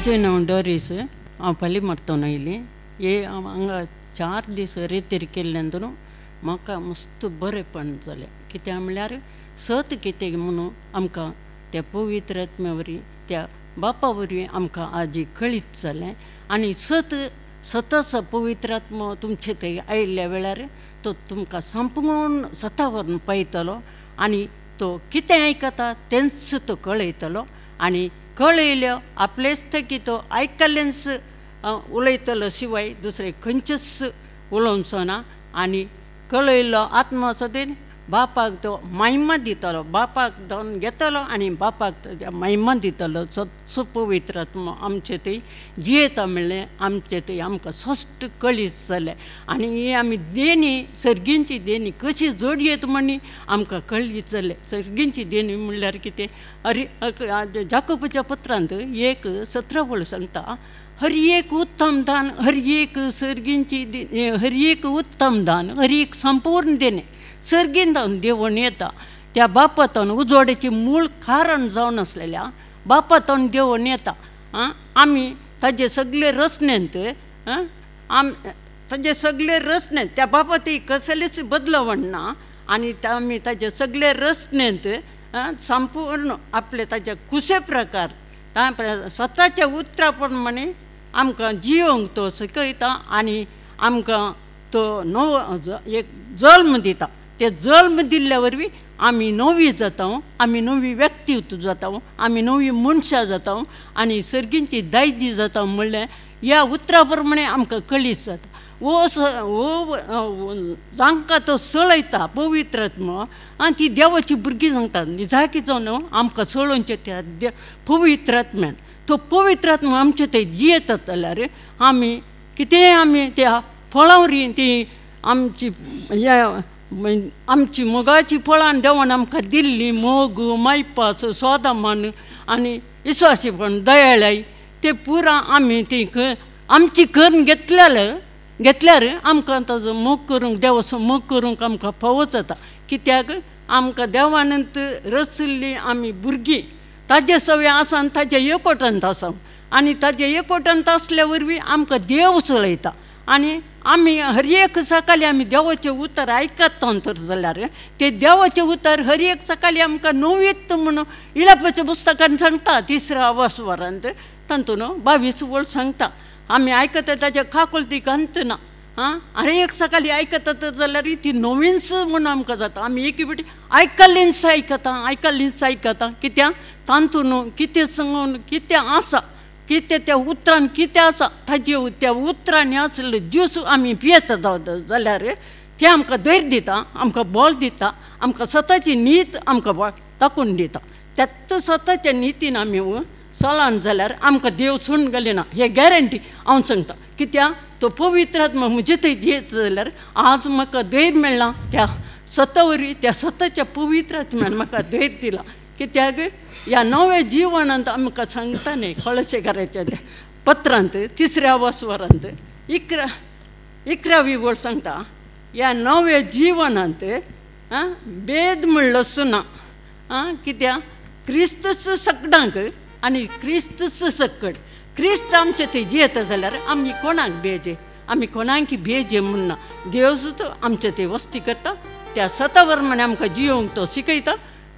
ಅಷ್ಟೇ ನಾವು ಡೋರೀಸ್ ಪಲ್ಲಿ ಮಾಡ್ತೇವೆ ನಾವು ಇಲ್ಲಿ ಹಂಗೆ 4 दीस रेतेर केल्ल्यानंतर म्हाका मस्त बरें पडले कित्याक म्हणल्यार सत कितें म्हणून आमकां त्या पवित्र आत्म्या वरवीं त्या बापा वरवीं आमकां आजी कळीत जालें आनी सतच पवित्र आत्मो तुमचे थंय आयिल्ल्या वेळार तो तुमकां संपूर्ण सता व्हरून पळयतलो आनी तो कितें आयकता तेंच तो कळयतलो आनी कळयलो आपलेच थकी तो आयकल्लेंच उलयतलो शिवाय दुसरें खंयचेच उलोवचो ना आनी कळयल्लो आत्मो आसा ते बापाक तो महिमा दितलो बापाक जावन घेतलो आनी बापाक ताच्या महिमा दितलो सो पवित्र आत्मो आमचे थंय जियेता म्हणलें आमचे थंय आमकां स्पश्ट कळीत जालें आनी ही आमी देणी सर्गींची देणी कशी जोडयेत म्हणी आमकां कळीत जालें सर्गींची देणी म्हणल्यार कितें जाकोबाच्या पत्रांत 1:17 सांगता हर एक उत्तम दान हर एक सर्गींची हर एक उत्तम दान हर एक संपूर्ण देणे सर्गीन जावन देवून येता त्या बापातून उजवाड्याचे मूळ कारण जावन आसलेल्या बापातून देवून येता आमी ताजे सगळे रचनेंत ताजे सगळे रचनेंत त्या बापा ती कसलेच बदलावण ना आनी आमी ताजे सगळे रचनेंत संपूर्ण आपले ताच्या कुशे प्रकार स्वताच्या उतरा प्रमाणे आमकां जियोंक तो शिकयता आनी आमकां तो एक जल्म दिता ते जल्म दिल्ल्या वरवीं आमी नवी जाता आमी नवी व्यक्ती जाता आमी नवी मनशां जाता आनी सर्गींची दायजी जाता म्हणल्यार ह्या उतरा प्रमाणे आमकां कळीत जाता वो जांकां तो सळयता पवित्र आत्मो आनी ती देवाची भुरगीं सांगता निजाकी जावन आमकां सळोवचें त्या पवित्र आत्म्यान तो पवित्र आत्मा आमचे थंय जियेता जाल्यार आमी कितेंय आमी त्या फळां वरवीं ती आमची मोगाची फळां देवान आमकां दिल्लीं मोग मायपास सोदामान आनी विश्वासीपण दयाळाय ते पुरां आमी ती आमची करून घेतल्यार आमकां ताजो मोग करूंक देवाचो मोग करूंक आमकां फावो जाता कित्याक आमकां देवानंत रचल्लीं आमी भुरगीं ताजे सवय आसा ताजे एकवटांत आसा आनी ताजे एकवटांत आसल्या वरवीं आमकां देव चलयता आनी आमी हर एक सकाळी आमी देवाचें उतर आयकता तर जाल्यार ते देवाचें उतर हर एक सकाळी आमकां नवीत म्हणून इळापाच्या पुस्तकान सांगता 3ऱ्या वरांत तातूंत 22 वळ सांगता आमी आयकता ताचे काकुलतीक अंत ना हर एक सकाळी आयकता तर जाल्यार ती नवीनच म्हणून आमकां जाता आमी एकी फावटी आयकल्लींच आयकता कित्याक तातूंत कितें सांगून कितें आसा कितें त्या उतरान कितें आसा ताजे त्या उतरांनी आसले ज्यूस आमी पियेता जाल्यार तें आमकां धैर्य दिता आमकां बळ दिता आमकां स्वताची नीत आमकां दाखोवन दिता त्याच स्वताच्या नितीन आमी चलान जाल्यार आमकां देव सोडून गेले ना हे गॅरंटी हांव सांगता कित्याक तो पवित्र आत्मा म्हजे थंय जियेता जाल्यार आज म्हाका धैर्य मेळ्ळां त्या स्वता वरवीं त्या स्वताच्या पवित्र आत्म्यान म्हाका धैर्य दिला कित्याक ह्या नव्या जिवनांत आमकां सांगता न्ही कळशेकाराच्या पत्रांत 3ऱ्या वरांत 11वी वळ सांगता ह्या नव्या जिवनांत भेद म्हणलोच ना कित्याक क्रिस्तच सगळ्यांक आनी क्रिस्तच सकट क्रिस्त आमचे थंय जियेता जाल्यार आमी कोणाक भेजे आमी कोणाक भेजे म्हणना देव सुद्दां आमचे थंय वस्ती करता त्या सता प्रमाणे आमकां जियोंक तो शिकयता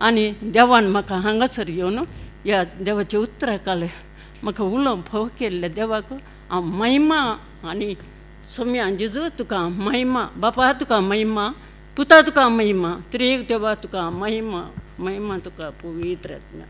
आनी देवान म्हाका हांगासर येवन ह्या देवाचे उतराकाल म्हाका उलोवंक फाव केल्ले देवाक हांव महिमा आनी सम्या जेजू तुका महिमा बापा तुका महिमा पुता तुका महिमा त्रिएक देवा तुका महिमा तुका पवित्र आत्म्या